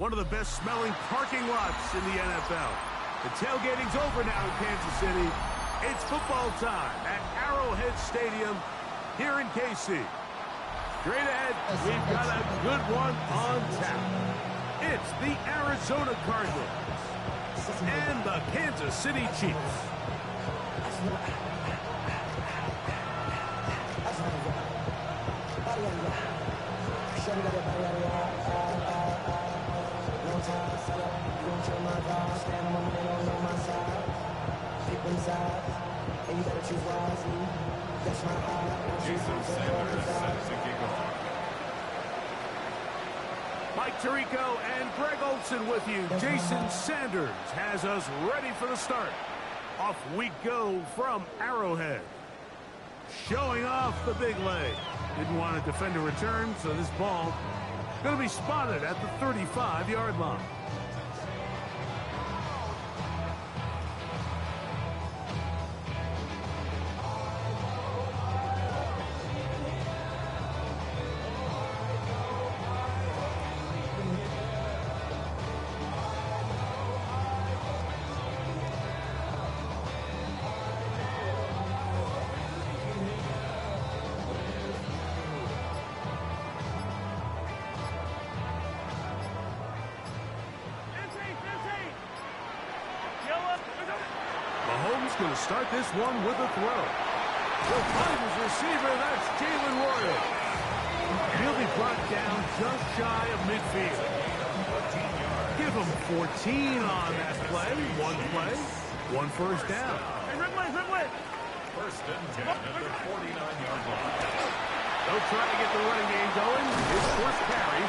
one of the best smelling parking lots in the NFL. The tailgating's over now in Kansas City. It's football time at Arrowhead Stadium here in KC. Straight ahead, we've got a good one on tap. It's the Arizona Cardinals and the Kansas City Chiefs. Mike Tirico and Greg Olsen with you. Jason Sanders has us ready for the start. Off we go from Arrowhead. Showing off the big leg. Didn't want to defend a return, so this ball going to be spotted at the 35-yard line. Mahomes going to start this one with a throw. He'll find his receiver. That's Jalen Royal. He'll be brought down just shy of midfield. Give him 14 on that play. One first down. First and 10 at the 49-yard line. They'll try to get the running game going. His first carry.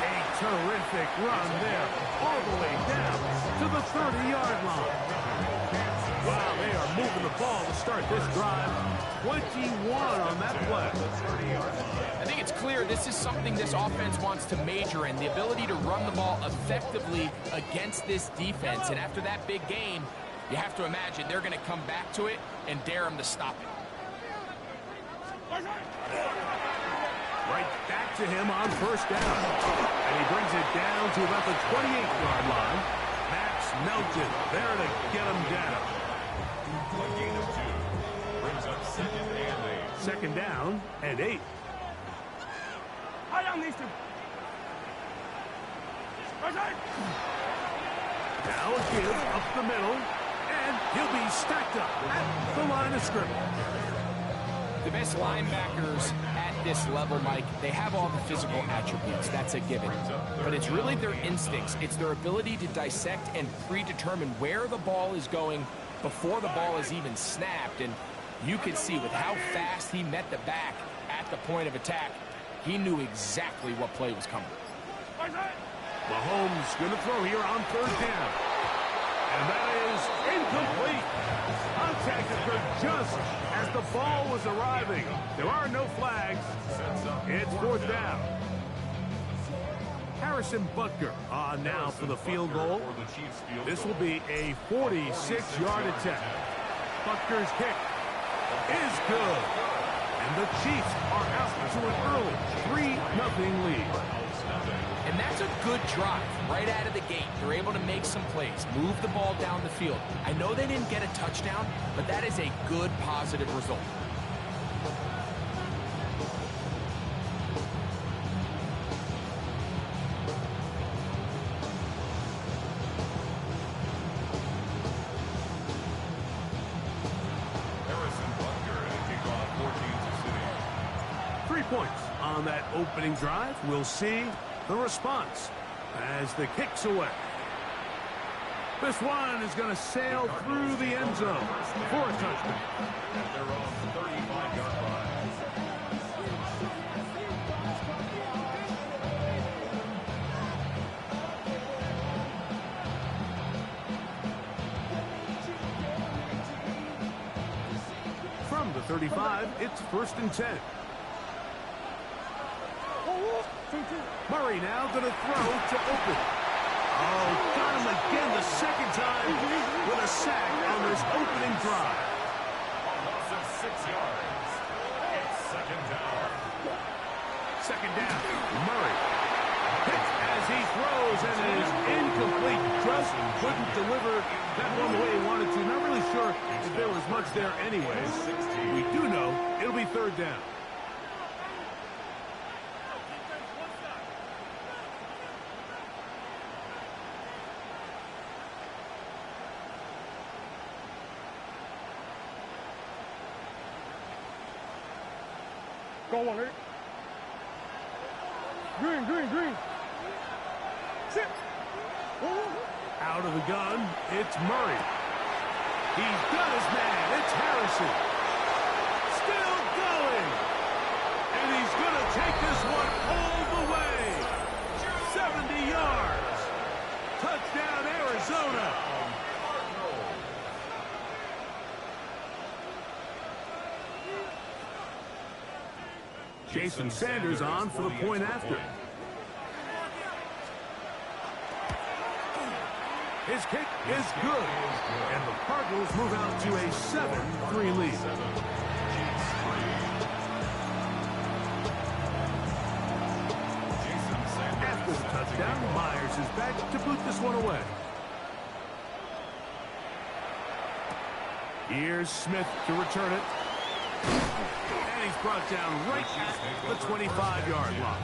A terrific run there. All the way down to the 30-yard line. Wow, they are moving the ball to start this drive. 21 on that play. I think it's clear this is something this offense wants to major in, the ability to run the ball effectively against this defense. And after that big game, you have to imagine they're going to come back to it and dare them to stop it. Right back to him on first down. And he brings it down to about the 28-yard line. Max Melton there to get him down. A gain of 2 brings up second down and 8. Second down and 8. Now a give up the middle, and he'll be stacked up at the line of scrimmage. The best linebackers at this level, Mike, they have all the physical attributes. That's a given. But it's really their instincts. It's their ability to dissect and predetermine where the ball is going before the ball is even snapped. And you can see with how fast he met the back at the point of attack, he knew exactly what play was coming. Mahomes going to throw here on third down. And that is incomplete. Contact occurred just as the ball was arriving. There are no flags. It's fourth down. Harrison Butker on now for the field goal. This will be a 46-yard attempt. Butker's kick is good. And the Chiefs are out to an early 3-0 lead. And that's a good drive right out of the gate. They're able to make some plays, move the ball down the field. I know they didn't get a touchdown, but that is a good, positive result. Harrison Butker and a kickoff 14 to 3 points on that opening drive. We'll see the response as the kick's away. This one is going to sail through the end zone for a touchdown. at their own 35-yard line. From the 35, it's 1st and 10. Murray now going to throw to open. Oh, got him again the second time with a sack on this opening drive. A loss of 6 yards. It's second down. Second down. Murray hits as as he throws, and it is incomplete. Just couldn't deliver that one the way he wanted to. Not really sure if there was much there anyways. We do know it'll be third down. Go on, Eric. Green. Sit. Out of the gun, it's Murray. He's got his man. It's Harrison. Still going. And he's going to take this one all the way. 70 yards. Touchdown, Arizona. Jason Sanders on for the point after. His kick is good. And the Cardinals move out to a 7-3 lead. After the touchdown, Myers is back to boot this one away. Here's Smith to return it. And he's brought down right at the 25-yard line.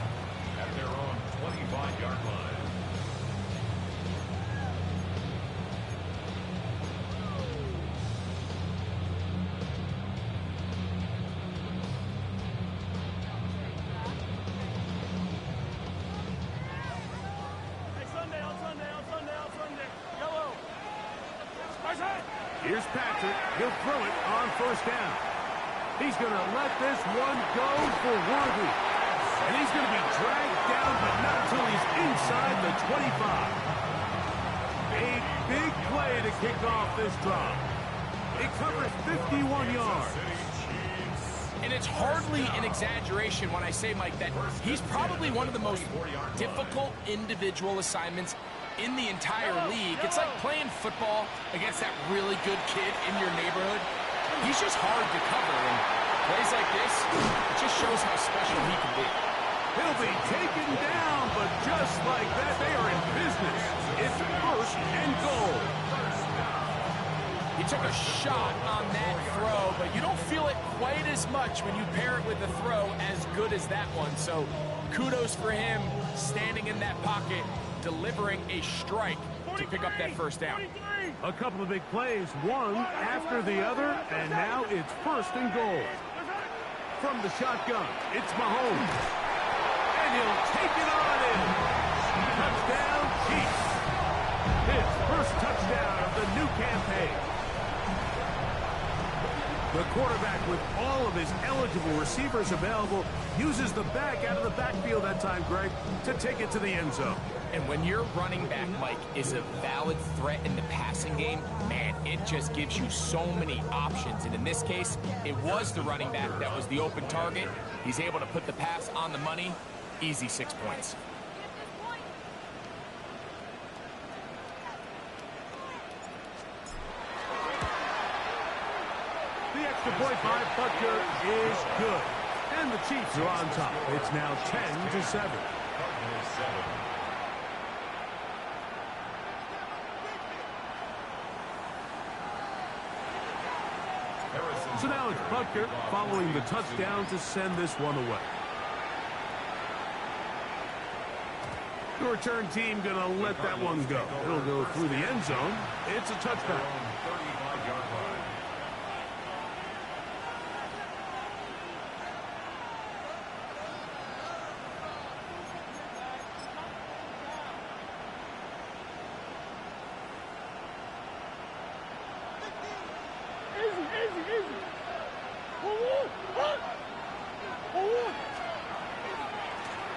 At their own 25-yard line. Here's Patrick. He'll throw it on first down. He's going to let this one go for Worthy. And he's going to be dragged down, but not until he's inside the 25. A big play to kick off this drive. It covers 51 yards. And it's hardly an exaggeration when I say, Mike, that he's probably one of the most difficult individual assignments in the entire league. It's like playing football against that really good kid in your neighborhood. He's just hard to cover, and plays like this, it just shows how special he can be. He'll be taken down, but just like that, they are in business. It's first and goal. He took a shot on that throw, but you don't feel it quite as much when you pair it with a throw as good as that one. So kudos for him standing in that pocket, delivering a strike to pick up that first down. A couple of big plays, one after the other, and now it's first and goal. From the shotgun, it's Mahomes. And he'll take it on in. Touchdown, Chiefs. His first touchdown of the new campaign. The quarterback, with all of his eligible receivers available, uses the back out of the backfield that time, Greg, to take it to the end zone. And when your running back, Mike, is a valid threat in the passing game, man, it just gives you so many options. And in this case, it was the running back that was the open target. He's able to put the pass on the money. Easy 6 points. The extra point by Butker is good. And the Chiefs are on top. It's now 10-7. So now it's Butker following the touchdown to send this one away. The return team going to let that one go. It'll go through the end zone. It's a touchback.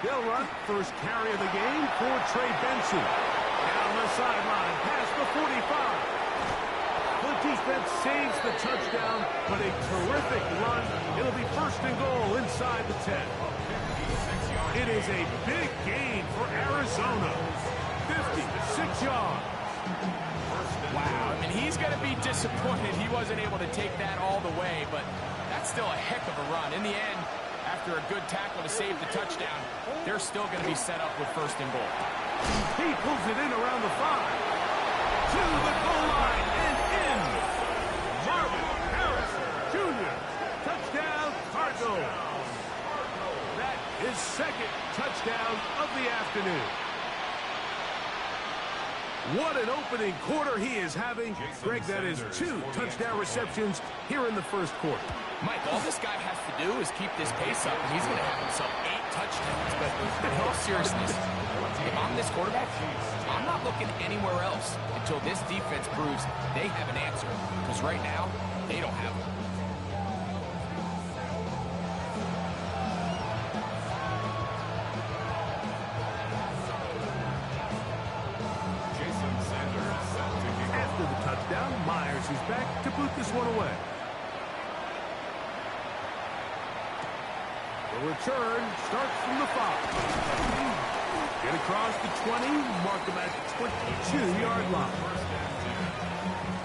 They'll run first carry of the game for Trey Benson. Down the sideline, past the 45. The defense saves the touchdown, but a terrific run. It'll be first and goal inside the 10. It is a big gain for Arizona. 56 yards. Wow, I mean, he's going to be disappointed he wasn't able to take that all the way, but that's still a heck of a run. In the end, After a good tackle to save the touchdown, they're still going to be set up with 1st and goal. He pulls it in around the 5. To the goal line and in. Marvin Harrison Jr. Touchdown, Cardinals. That is 2nd touchdown of the afternoon. What an opening quarter he is having. Greg, that is 2 touchdown receptions here in the 1st quarter. Mike, all this guy has to do is keep this pace up, and he's going to have himself 8 touchdowns. But in all seriousness, if I'm this quarterback, I'm not looking anywhere else until this defense proves they have an answer. Because right now, they don't have one. After the touchdown, Myers is back to boot this one away. The return starts from the 5. Get across the 20, mark them at the 22-yard line.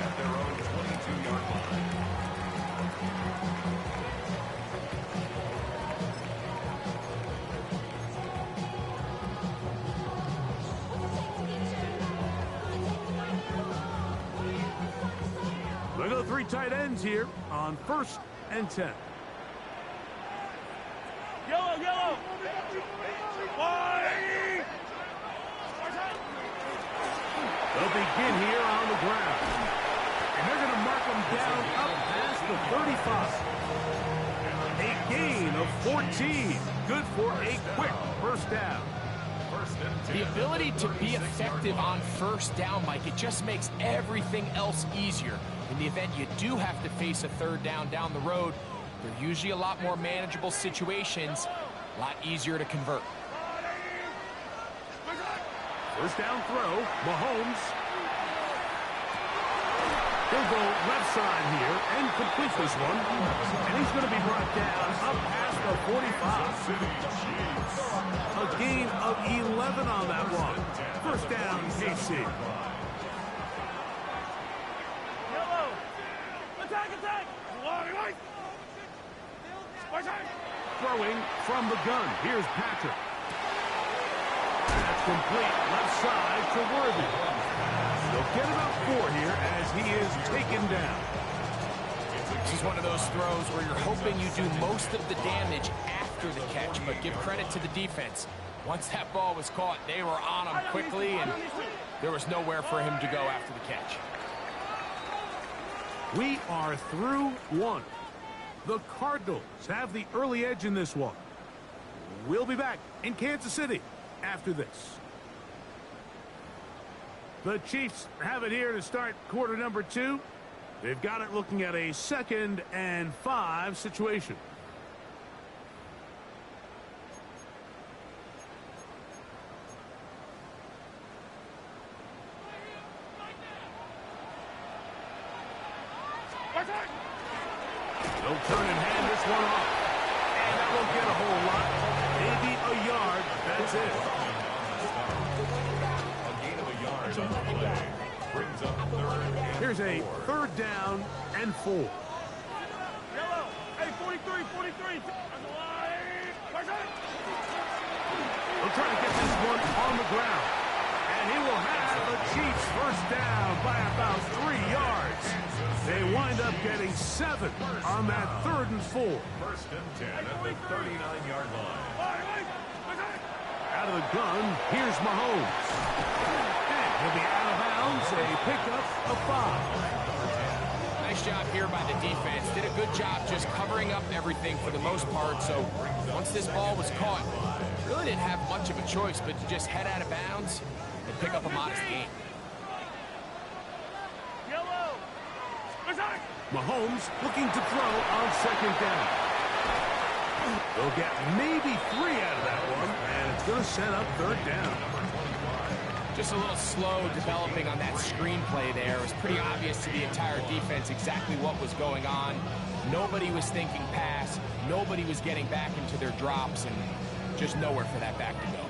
At their own 22-yard line. Look at the 3 tight ends here on 1st and 10. Yellow, yellow. Wide. They'll begin here on the ground. And they're going to mark them down up past the 35. A gain of 14. Good for a quick 1st down. The ability to be effective on 1st down, Mike, it just makes everything else easier. In the event you do have to face a 3rd down the road, they're usually a lot more manageable situations, a lot easier to convert. 1st down throw, Mahomes. He'll go left side here and complete this one. And he's going to be brought down up past the 45. A gain of 11 on that one. 1st down, KC. Yellow. Attack, attack. Wide. Throwing from the gun. Here's Patrick. That's complete left side to Worthy. They'll get about 4 here as he is taken down. This is one of those throws where you're hoping you do most of the damage after the catch, but give credit to the defense. Once that ball was caught, they were on him quickly, and there was nowhere for him to go after the catch. We are through 1. The Cardinals have the early edge in this one. We'll be back in Kansas City after this. The Chiefs have it here to start quarter number 2. They've got it looking at a 2nd and 5 situation. They'll turn and hand this one off. And that won't get a whole lot. Maybe a yard. That's it. A gain of a yard on the play. Brings up 3rd and 4. Here's a 3rd down and 4. Yellow. Hey, 43, 43. On the line. They'll try to get this one on the ground. And he will have the Chiefs 1st down by about 3 yards. They wind up getting 7 on that 3rd and 4. 1st and 10 at the 39-yard line. Out of the gun, here's Mahomes. And he'll be out of bounds, a pickup of 5. Nice job here by the defense. Did a good job just covering up everything for the most part. So once this ball was caught, really didn't have much of a choice but to just head out of bounds and pick up a modest gain. Mahomes looking to throw on 2nd down. They'll get maybe 3 out of that one, and it's going to set up 3rd down. Just a little slow developing on that screenplay there. It was pretty obvious to the entire defense exactly what was going on. Nobody was thinking pass. Nobody was getting back into their drops, and just nowhere for that back to go.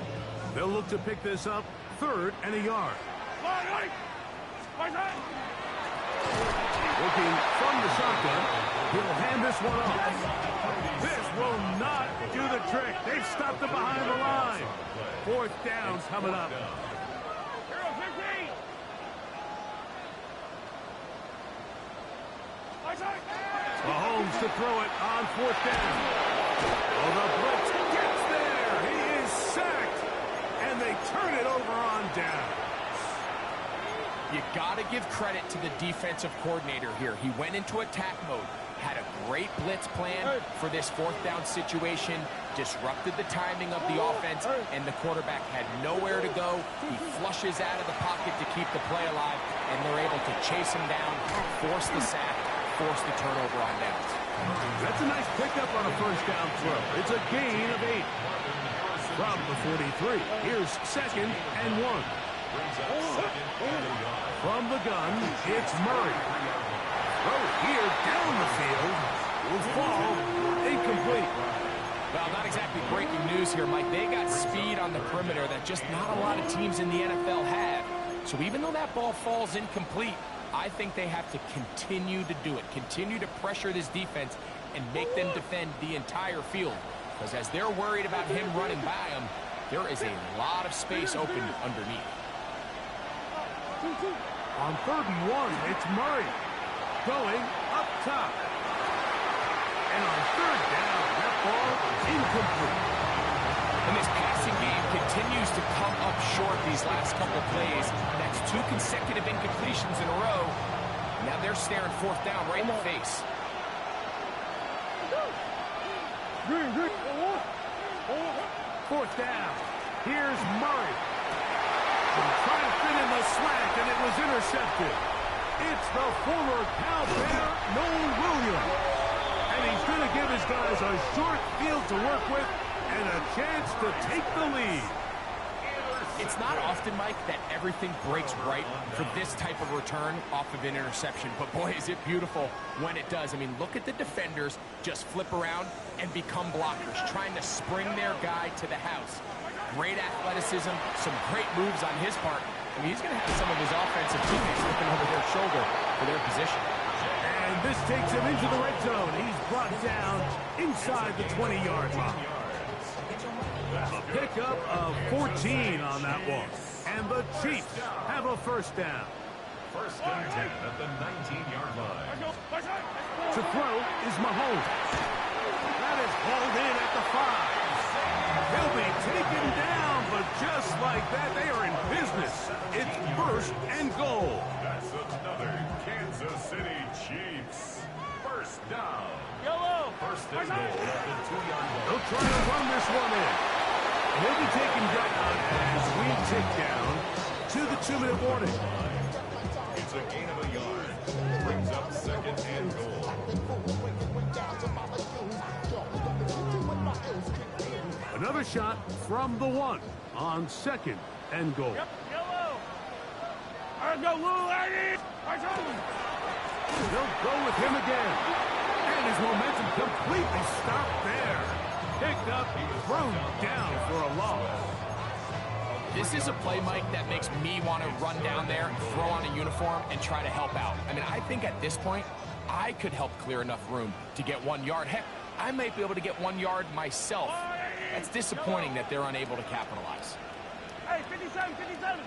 They'll look to pick this up 3rd and a yard. Looking from the shotgun, he'll hand this one off. This will not do do the trick. They've stopped it behind the line. Fourth down coming up. Mahomes to throw it on fourth down. Oh, the blitz gets there. He is sacked. And they turn it over on down. You got to give credit to the defensive coordinator here. He went into attack mode, had a great blitz plan for this fourth down situation, disrupted the timing of the offense, and the quarterback had nowhere to go. He flushes out of the pocket to keep the play alive, and they're able to chase him down, force the sack, force the turnover on downs. That's a nice pickup on a first down throw. It's a gain of 8. From the 43, here's 2nd and 1. From the gun, it's Murray. Throw here down the field will fall incomplete. Well, not exactly breaking news here, Mike. They got speed on the perimeter that just not a lot of teams in the NFL have. So even though that ball falls incomplete, I think they have to continue to do it. Continue to pressure this defense and make them defend the entire field. Because as they're worried about him running by them, there is a lot of space open underneath. On 3rd and 1, it's Murray going up top. And on 3rd down, that ball is incomplete. And this passing game continues to come up short these last couple plays. That's 2 consecutive incompletions in a row. Now they're staring 4th down right in the face. Fourth down. Here's Murray. Trying to fit in the slant, and it was intercepted. It's the former Cal Bear, Nolan Williams. And he's going to give his guys a short field to work with and a chance to take the lead. It's not often, Mike, that everything breaks right for this type of return off of an interception. But, boy, is it beautiful when it does. I mean, look at the defenders just flip around and become blockers, trying to spring their guy to the house. Great athleticism, some great moves on his part. I mean, he's going to have some of his offensive teammates looking over their shoulder for their position. And this takes him into the red zone. He's brought down inside the 20-yard line. A pickup of 14 on that one. And the Chiefs have a first down. First and 10 at the 19-yard line. To throw is Mahomes. That is hauled in at the 5. He'll be taken down, but just like that, they are in business. It's 1st and goal. That's another Kansas City Chiefs. First down. Yellow. First and goal at the 2-yard line. They'll try to run this one in. He'll be taken down as we tick down to the 2-minute warning. It's a gain of a yard. Brings up 2nd and goal. Another shot from the 1 on 2nd and goal. Yellow. I go, Lou, ladies. They'll go with him again. And his momentum completely stopped there. Picked up, thrown down for a loss. This is a play, Mike, that makes me want to run down there, throw on a uniform, and try to help out. I mean, I think at this point, I could help clear enough room to get 1 yard. Heck, I might be able to get 1 yard myself. That's disappointing that they're unable to capitalize. Hey, 57, 57.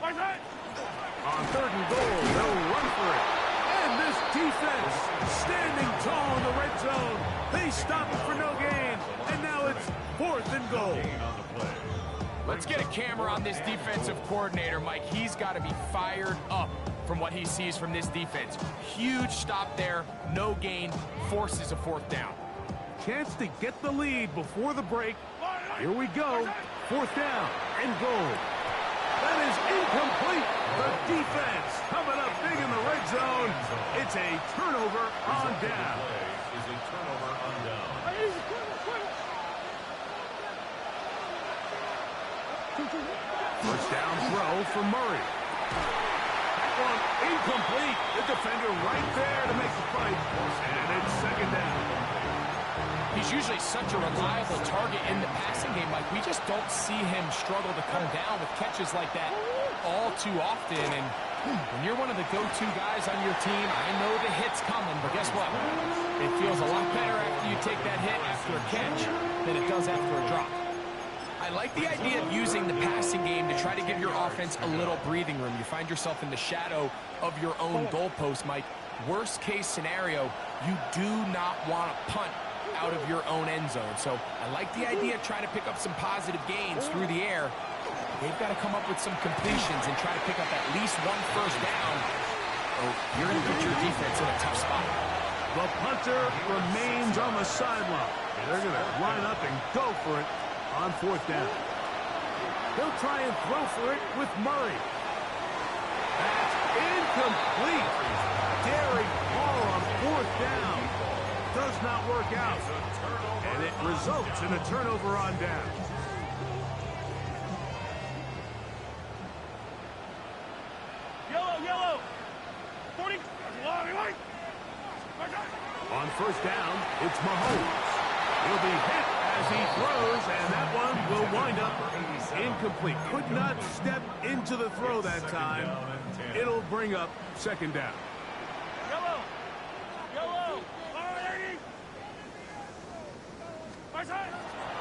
On 3rd and goal, they'll run for it. And this defense standing tall in the red zone. They stop it for no gain. And now it's 4th and goal. Let's get a camera on this defensive coordinator, Mike. He's got to be fired up from what he sees from this defense. Huge stop there, no gain, forces a 4th down. Chance to get the lead before the break. Here we go. 4th down and goal. That is incomplete. The defense coming up big in the red zone. It's a turnover on down. Is a turnover on down. First down throw for Murray. That one incomplete. The defender right there to make the fight. And it's 2nd down. He's usually such a reliable target in the passing game, Mike. We just don't see him struggle to come down with catches like that all too often. And When you're one of the go-to guys on your team, I know the hit's coming, but guess what? It feels a lot better after you take that hit after a catch than it does after a drop. I like the idea of using the passing game to try to give your offense a little breathing room. You find yourself in the shadow of your own goalpost, Mike. Worst case scenario, you do not want to punt out of your own end zone. So I like the idea of trying to pick up some positive gains through the air. They've got to come up with some completions and try to pick up at least one first down. Oh, you're going to put your defense in a tough spot. The punter remains on the sideline. They're going to line up and go for it on fourth down. He'll try and throw for it with Murray. That's incomplete. Derek Carr on fourth down. Does not work out. And it results in a turnover on down. Yellow. 40. On first down, it's Mahomes. He'll be hit as he throws, and that one will wind up incomplete. Could not step into the throw that time. It'll bring up second down. Yellow.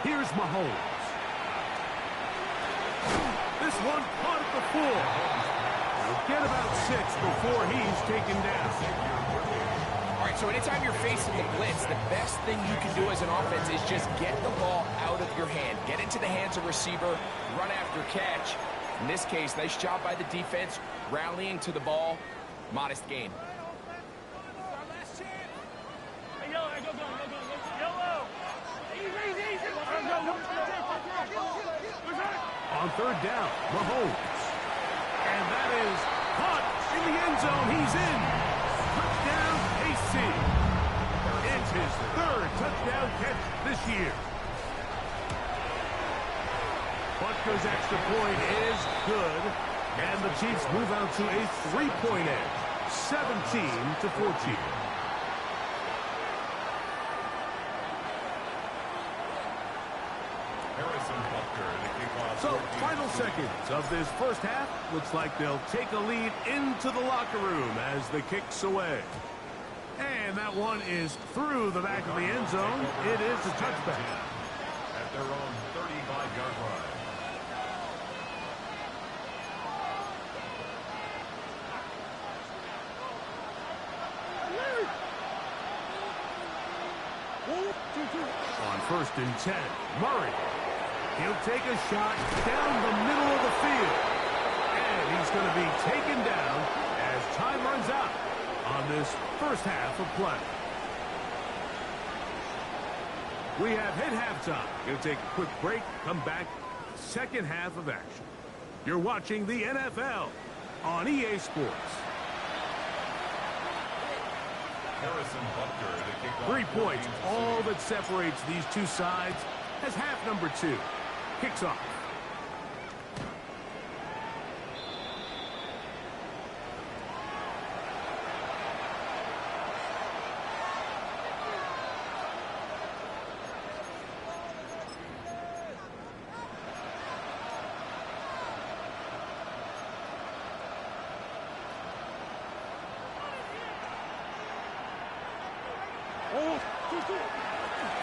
Here's Mahomes. This one caught at the 4. He'll get about 6 before he's taken down. All right, so anytime you're facing the blitz, the best thing you can do as an offense is just get the ball out of your hand. Get into the hands of receiver, run after catch. In this case, nice job by the defense, rallying to the ball. Modest gain. On third down, Mahomes. And that is caught in the end zone. He's in. Touchdown, KC. It's his third touchdown catch this year. Butker's extra point is good. And the Chiefs move out to a 3-point edge. 17-14. So, final seconds of this first half. Looks like they'll take a lead into the locker room as the kick's away. And that one is through the back of the end zone. It is a touchback. At their own 35-yard line. On first and 10, Murray. He'll take a shot down the middle of the field. And he's going to be taken down as time runs out on this first half of play. We have hit halftime. Going to take a quick break, come back, second half of action. You're watching the NFL on EA Sports. Harrison Butker to kick off. 3 points, all that separates these two sides as half number 2 kicks off.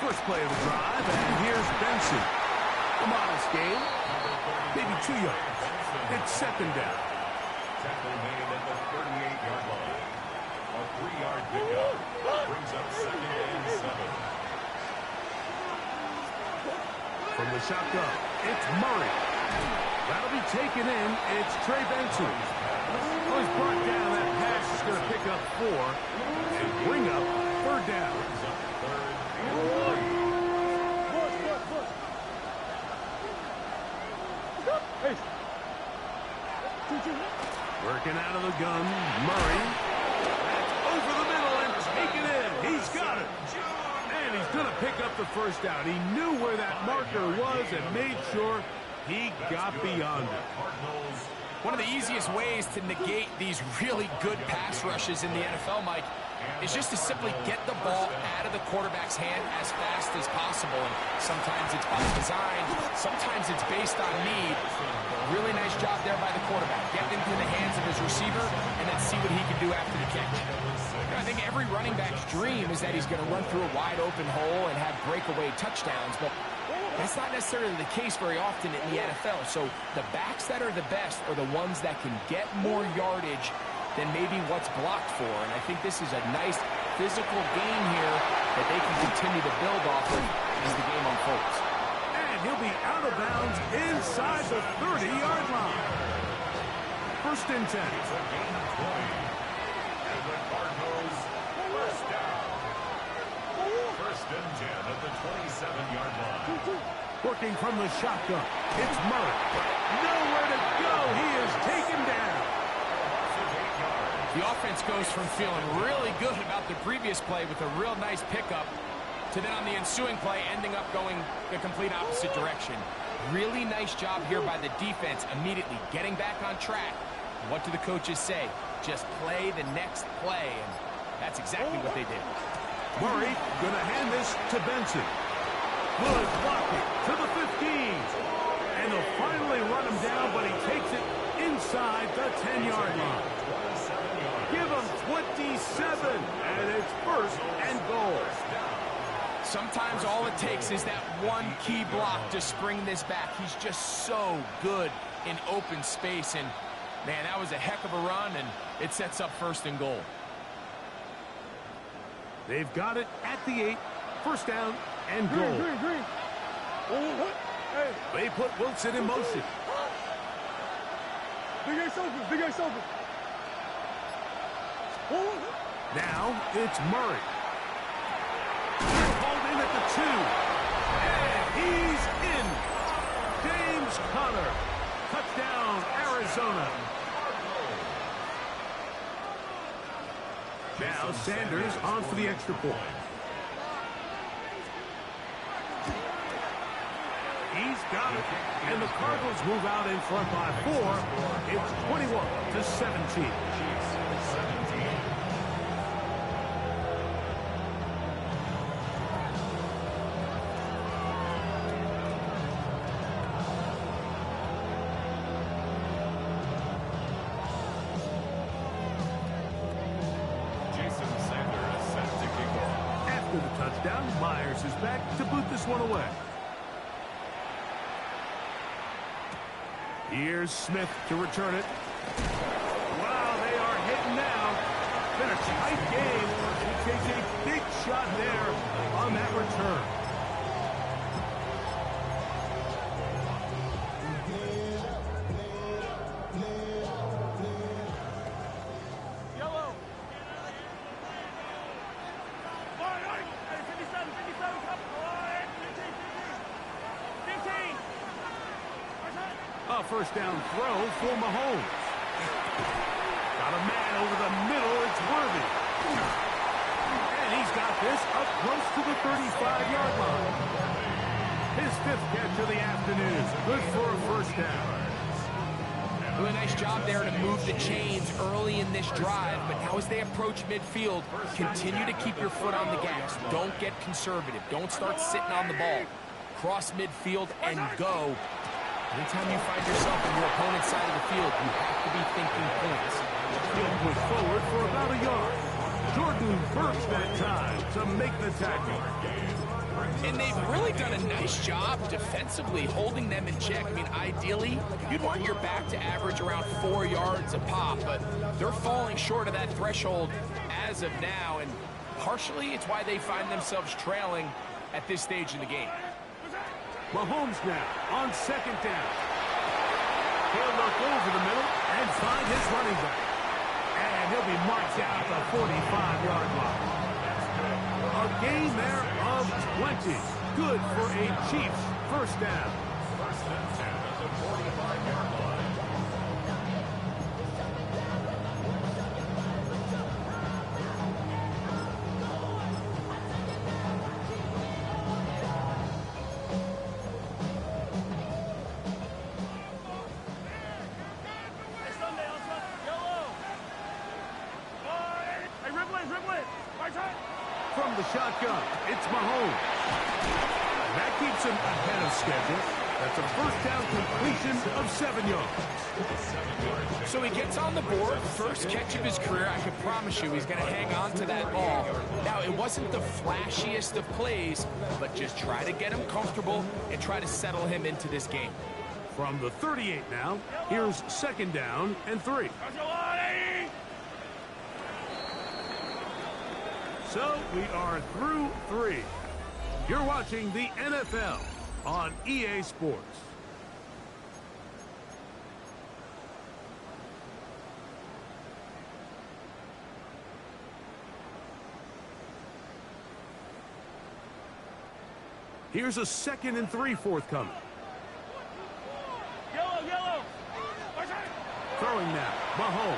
First play of the drive, and here's Benson. A modest gain, maybe 2 yards. It's second down. Tackle made at the 38-yard line. A 3-yard pickup brings up second and 7. From the shotgun, it's Murray. That'll be taken in. It's Trey Benson. Oh, he's brought down. That pass is going to pick up 4 and bring up third down. Working out of the gun, Murray. That's over the middle and taken in. He's got it. And he's going to pick up the first down. He knew where that marker was and made sure he got beyond it. Cardinals One of the easiest ways to negate these really good pass rushes in the NFL, Mike, is just to simply get the ball out of the quarterback's hand as fast as possible. And sometimes it's by design, sometimes it's based on need. Really nice job there by the quarterback. Get into the hands of his receiver and then see what he can do after the catch. I think every running back's dream is that he's going to run through a wide open hole and have breakaway touchdowns, but that's not necessarily the case very often in the NFL. So the backs that are the best are the ones that can get more yardage than maybe what's blocked for. And I think this is a nice physical game here that they can continue to build off of as the game unfolds. And he'll be out of bounds inside the 30-yard line. First and 10. And the Cardinals first down. First and 10 at the 27-yard line. Working from the shotgun. It's Murray. Nowhere to go. He is taken down. The offense goes from feeling really good about the previous play with a real nice pickup to then on the ensuing play ending up going the complete opposite direction. Really nice job here by the defense immediately getting back on track. What do the coaches say? Just play the next play, and that's exactly what they did. Murray going to hand this to Benson. Good blocking to the 15. And they'll finally run him down, but he takes it inside the 10-yard line. Give him 27, and it's first and goal. Sometimes all it takes is that one key block to spring this back. He's just so good in open space, and man, that was a heck of a run, and it sets up first and goal. They've got it at the 8. First down and goal. Green. Oh, hey. They put Wilson in motion. Big Ace open. Oh. Now it's Murray. Pulled in at the 2. And he's in. James Conner. Touchdown, Arizona. Now Sanders on for the extra point. He's got it. And the Cardinals move out in front by 4. It's 21-17. After the touchdown, Myers is back to boot this one away. Here's Smith to return it. Wow, they are hitting now. Been a tight game. He takes a big shot there on that return. Yellow. Hey, 57, come on. 15. A first down throw for Mahomes. Got a man over the middle. It's Worthy. And he's got this up close to the 35-yard line. His 5th catch of the afternoon. Good for a first down. Really nice job there to move the chains early in this drive, but now as they approach midfield, continue to keep your foot on the gas. Don't get conservative. Don't start sitting on the ball. Cross midfield and go. Anytime you find yourself on your opponent's side of the field, you have to be thinking points. He'll push forward for about a yard. Jordan Burks that time to make the tackle. And they've really done a nice job defensively holding them in check. I mean, ideally, you'd want your back to average around 4 yards a pop, but they're falling short of that threshold as of now, and partially it's why they find themselves trailing at this stage in the game. Mahomes now on second down. He'll look over the middle and find his running back. And he'll be marked down at the 45-yard line. A gain there of 20. Good for a Chiefs first down. First and 10 at the 45-yard line. From the shotgun, it's Mahomes. And that keeps him ahead of schedule. That's a first down completion of 7 yards. So he gets on the board, first catch of his career. I can promise you he's going to hang on to that ball. Now, it wasn't the flashiest of plays, but just try to get him comfortable and try to settle him into this game. From the 38 now, here's 2nd down and 3. So we are through 3. You're watching the NFL on EA Sports. Here's a 2nd and 3 forthcoming. Yellow. Throwing now, Mahomes.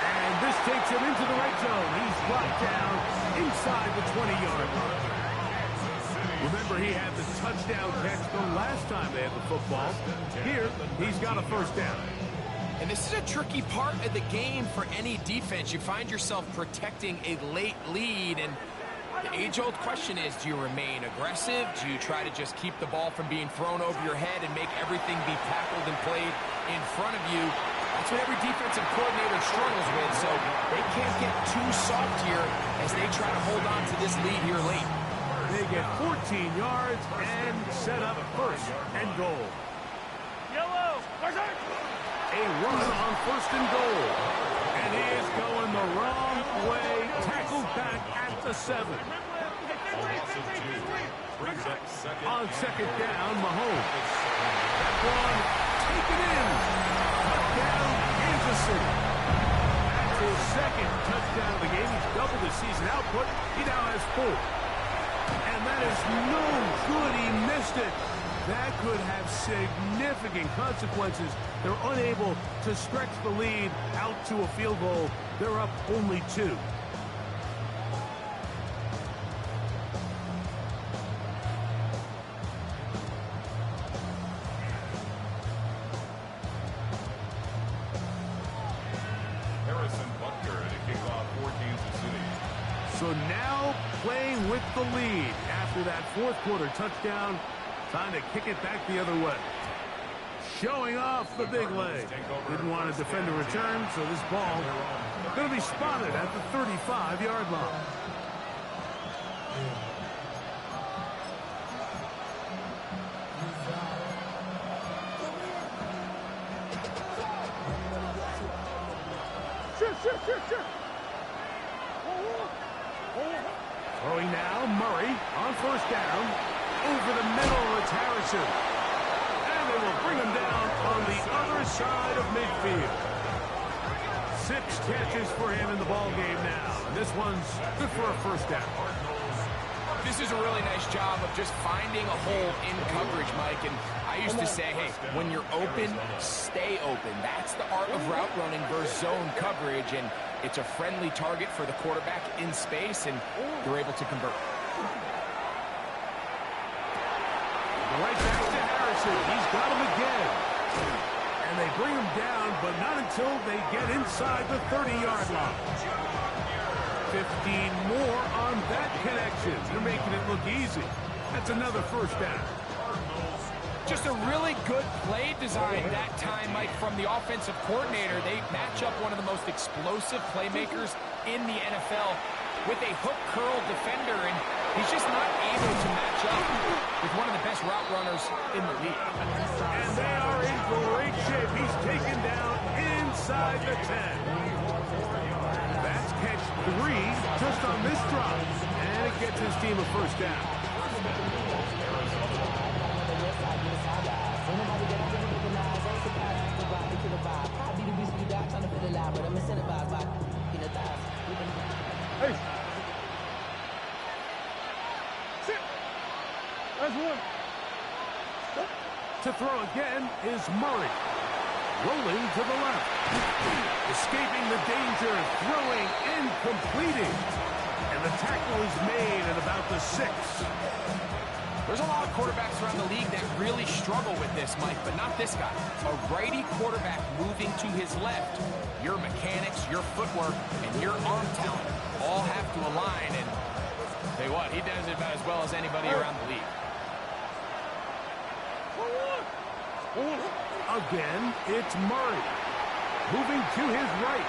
And this takes him into the red zone. He's brought down inside the 20-yard line. Remember, he had the touchdown catch the last time they had the football. Here, he's got a first down. And this is a tricky part of the game for any defense. You find yourself protecting a late lead, and the age-old question is, do you remain aggressive? Do you try to just keep the ball from being thrown over your head and make everything be tackled and played in front of you? That's what every defensive coordinator struggles with, so they can't get too soft here as they try to hold on to this lead here late. They get 14 yards and set up 1st and goal. Yellow. A run on 1st and goal. And he is going the wrong way. Tackled back at the 7. On 2nd down, Mahomes. That one taken in. Touchdown, Kansas City. That's his 2nd touchdown of the game. He's doubled his season output. He now has 4. And that is no good. He missed it. That could have significant consequences. They're unable to stretch the lead out to a field goal. They're up only 2. Harrison Butker to kick off for Kansas City. So now playing with the lead after that 4th quarter touchdown. Time to kick it back the other way. Showing off the big leg. Didn't want to defend a return, so this ball going to be spotted at the 35-yard line. Sure. Throwing now, Murray on 1st down. Over the middle, it's Harrison. And they will bring him down on the other side of midfield. 6 catches for him in the ball game now. And this one's good for a 1st down. This is a really nice job of just finding a hole in coverage, Mike. And I used to say, hey, when you're open, stay open. That's the art of route running versus zone coverage. And it's a friendly target for the quarterback in space, and they're able to convert. Right back to Harrison. He's got him again. And they bring him down, but not until they get inside the 30-yard line. 15 more on that connection. They're making it look easy. That's another 1st down. Just a really good play design that time, Mike, from the offensive coordinator. They match up one of the most explosive playmakers in the NFL with a hook curl defender, and he's just not able to match up with one of the best route runners in the league. And they are in great shape. He's taken down inside the 10. That's catch 3 just on this drive. And it gets his team a 1st down. Hey. Sit. That's 1. To throw again is Murray. Rolling to the left. Escaping the danger, throwing and completing. And the tackle is made at about the 6. There's a lot of quarterbacks around the league that really struggle with this, Mike, but not this guy. A righty quarterback moving to his left. Your mechanics, your footwork, and your arm talent all have to align, and tell you what, he does it about as well as anybody around the league. Again, it's Murray. Moving to his right.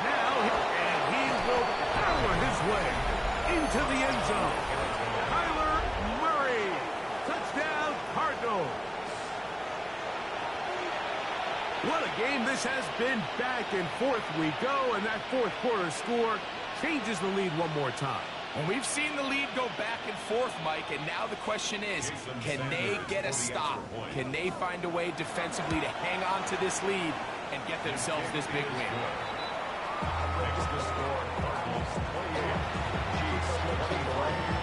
Now, and he will power his way into the end zone. Kyler Murray. Touchdown, Cardinals. What a game this has been. Back and forth we go, and that fourth quarter score changes the lead one more time. And we've seen the lead go back and forth, Mike, and now the question is, can they get a stop? Can they find a way defensively to hang on to this lead and get themselves this big win? Next to score, Cardinals 28, Chiefs 23.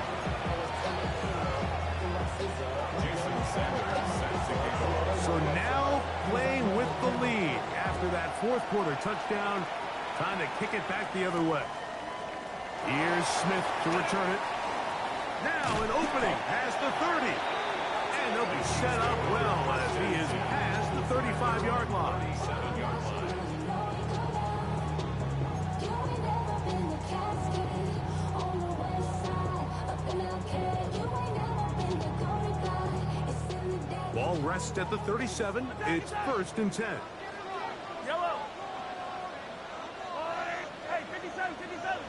Jason Sanders sets the game. So now playing with the lead after that fourth quarter touchdown, trying to kick it back the other way. Here's Smith to return it. Now an opening past the 30. And they'll be set up well as he is past the 35-yard line. 37-yard line. Ball rests at the 37. It's 1st and 10. Yellow. Hey, 57, 57.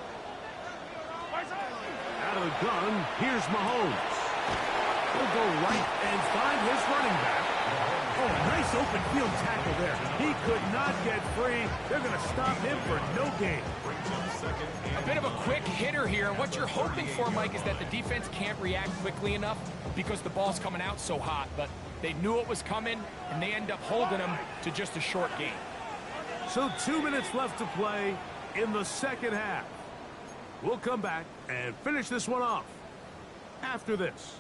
Out of the gun, here's Mahomes. He'll go right and find his running back. Oh, nice open field tackle there. He could not get free. They're going to stop him for no gain. A bit of a quick hitter here, and what you're hoping for, Mike, is that the defense can't react quickly enough because the ball's coming out so hot, but they knew it was coming, and they end up holding him to just a short gain. So 2 minutes left to play in the second half. We'll come back and finish this one off after this.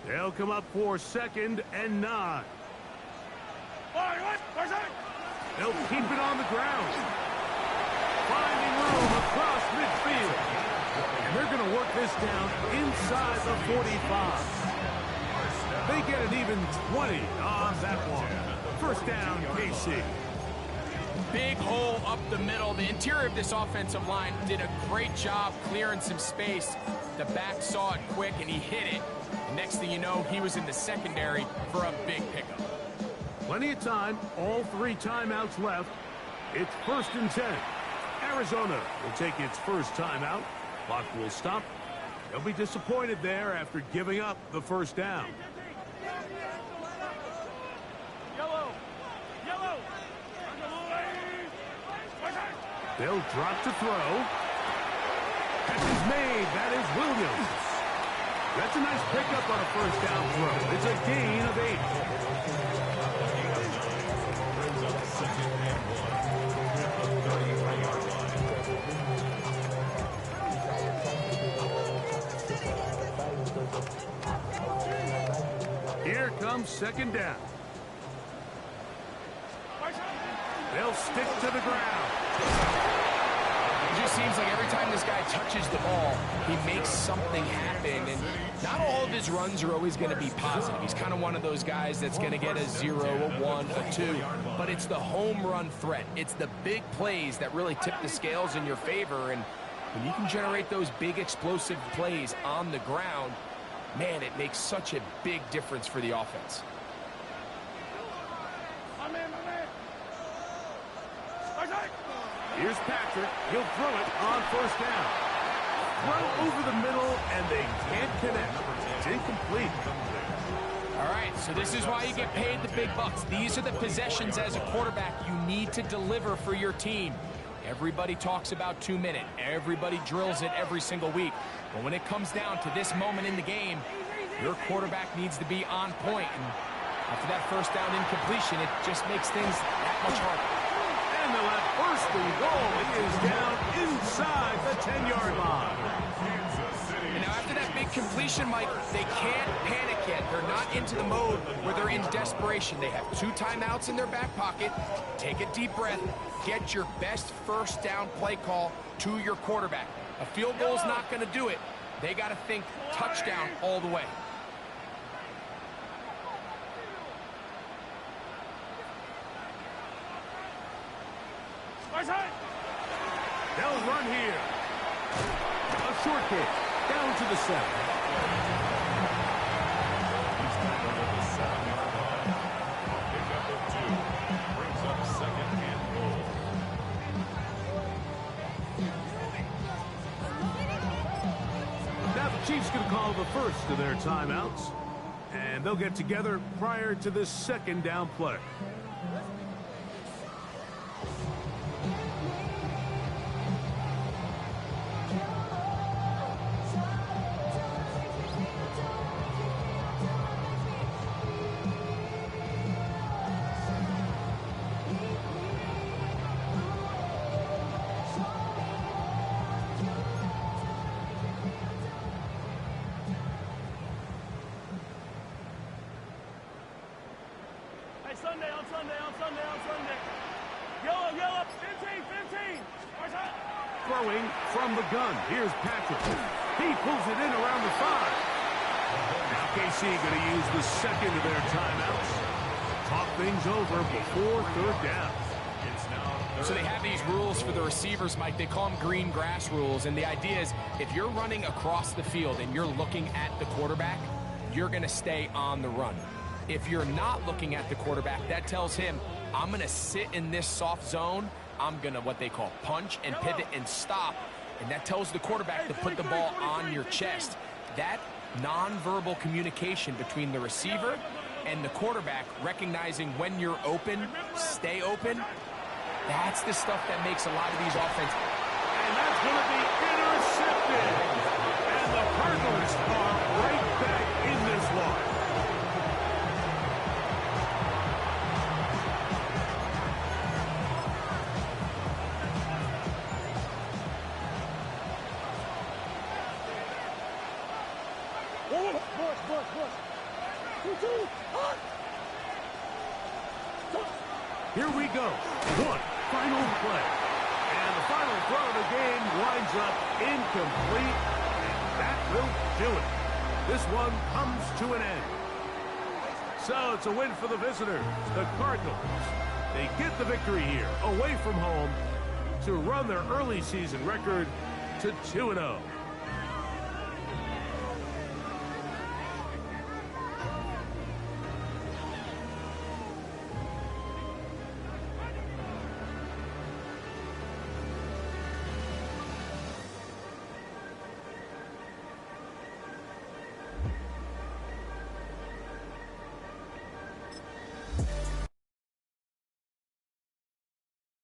They'll come up for 2nd and 9. They'll keep it on the ground. Finding room across midfield. And they're going to work this down inside the 45. They get an even 20 on that one. 1st down, KC. Big hole up the middle. The interior of this offensive line did a great job clearing some space. The back saw it quick, and he hit it. And next thing you know, he was in the secondary for a big pickup. Plenty of time. All 3 timeouts left. It's 1st and 10. Arizona will take its first timeout. Clock will stop. They'll be disappointed there after giving up the 1st down. Yellow. Yellow. They'll drop to throw. Catch is made. That is Williams. That's a nice pickup on a 1st down throw. It's a gain of 8. Brings up 2nd and 1. 33-yard line. Here comes 2nd down. They'll stick to the ground. It just seems like every time this guy touches the ball, he makes something happen. And not all of his runs are always going to be positive. He's kind of one of those guys that's going to get a 0, a 1, a 2. But it's the home run threat. It's the big plays that really tip the scales in your favor. And when you can generate those big explosive plays on the ground, man, it makes such a big difference for the offense. Here's Patrick. He'll throw it on 1st down. Throw over the middle, and they can't connect. It's incomplete. All right, so this is why you get paid the big bucks. These are the possessions as a quarterback you need to deliver for your team. Everybody talks about 2-minute. Everybody drills it every single week. But when it comes down to this moment in the game, your quarterback needs to be on point. And after that 1st down incompletion, it just makes things that much harder. And they'll have 1st and goal. It is down inside the 10-yard line. And now after that big completion, Mike, they can't panic yet. They're not into the mode where they're in desperation. They have 2 timeouts in their back pocket. Take a deep breath. Get your best first down play call to your quarterback. A field goal is not going to do it. They got to think touchdown all the way. They'll run here. A short kick. Down to the 7. He's tackled at the 7-yard line. Pickup of 2. Brings up 2nd and goal. Now the Chiefs going to call the first of their timeouts. And they'll get together prior to this 2nd down play. Sunday. Yellow, 15. Throwing from the gun. Here's Patrick. He pulls it in around the 5. Now KC going to use the 2nd of their timeouts. Talk things over before 3rd down. So they have these rules for the receivers, Mike. They call them green grass rules. And the idea is if you're running across the field and you're looking at the quarterback, you're going to stay on the run. If you're not looking at the quarterback, that tells him, I'm going to sit in this soft zone. I'm going to what they call punch and pivot and stop. And that tells the quarterback to put the ball on your chest. That nonverbal communication between the receiver and the quarterback, recognizing when you're open, stay open, that's the stuff that makes a lot of these offenses. And that's going to be intercepted. And the Cardinals are right back in this one. Here we go. One final play. And the final throw of the game winds up incomplete. And that will do it. This one comes to an end. So it's a win for the visitors, the Cardinals. They get the victory here, away from home, to run their early season record to 2-0.